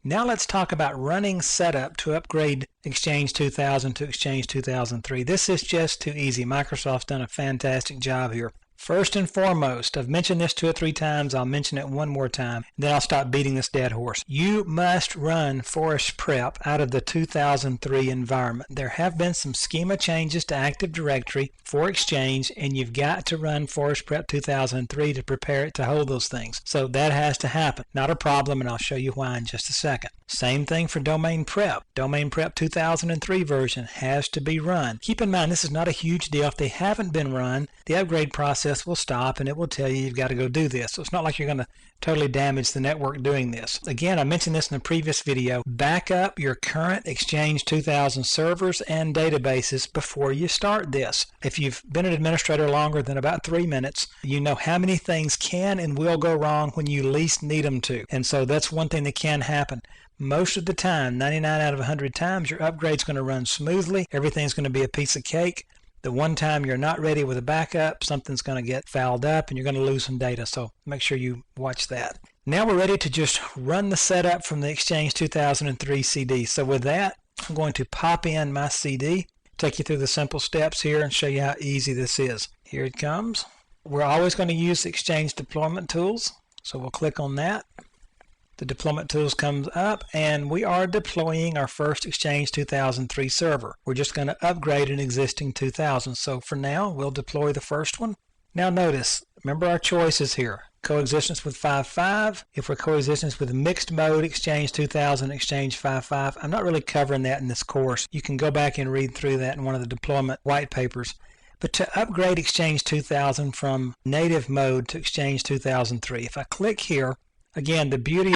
Now let's talk about running setup to upgrade Exchange 2000 to Exchange 2003. This is just too easy. Microsoft's done a fantastic job here. First and foremost, I've mentioned this 2 or 3 times. I'll mention it one more time, then I'll stop beating this dead horse. You must run Forest Prep out of the 2003 environment. There have been some schema changes to Active Directory for Exchange, and you've got to run Forest Prep 2003 to prepare it to hold those things. So that has to happen. Not a problem, and I'll show you why in just a second. Same thing for Domain Prep. Domain Prep 2003 version has to be run. Keep in mind, this is not a huge deal. If they haven't been run, the upgrade process will stop and it will tell you you've got to go do this. So it's not like you're going to totally damage the network doing this. Again, I mentioned this in the previous video. Back up your current Exchange 2000 servers and databases before you start this. If you've been an administrator longer than about 3 minutes, you know how many things can and will go wrong when you least need them to. And so that's one thing that can happen. Most of the time, 99 out of 100 times, your upgrade's going to run smoothly. Everything's going to be a piece of cake. The one time you're not ready with a backup, something's going to get fouled up and you're going to lose some data. So make sure you watch that. Now we're ready to just run the setup from the Exchange 2003 CD. So with that, I'm going to pop in my CD, take you through the simple steps here and show you how easy this is. Here it comes. We're always going to use Exchange deployment tools. So we'll click on that. The deployment tools comes up and we are deploying our first Exchange 2003 server. We're just going to upgrade an existing 2000. So for now, we'll deploy the first one. Now notice, remember our choices here. Coexistence with 5.5. If we're coexistence with mixed mode, Exchange 2000, Exchange 5.5. I'm not really covering that in this course. You can go back and read through that in one of the deployment white papers. But to upgrade Exchange 2000 from native mode to Exchange 2003, if I click here, again, the beauty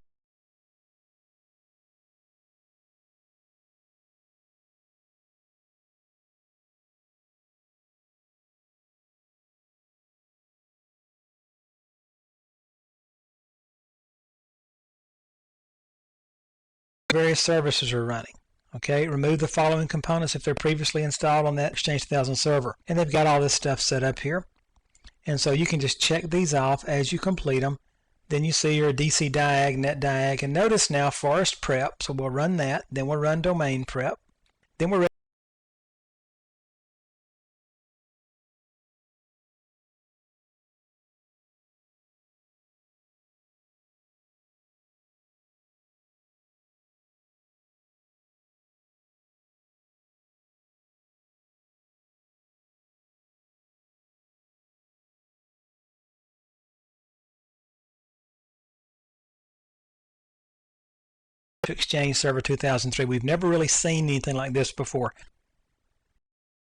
various services are running. Okay, remove the following components if they're previously installed on that Exchange 2000 server. And they've got all this stuff set up here. And so you can just check these off as you complete them. Then you see your DC Diag, Net Diag, and notice now Forest Prep. So we'll run that. Then we'll run Domain Prep. Then we're ready. To Exchange Server 2003. We've never really seen anything like this before.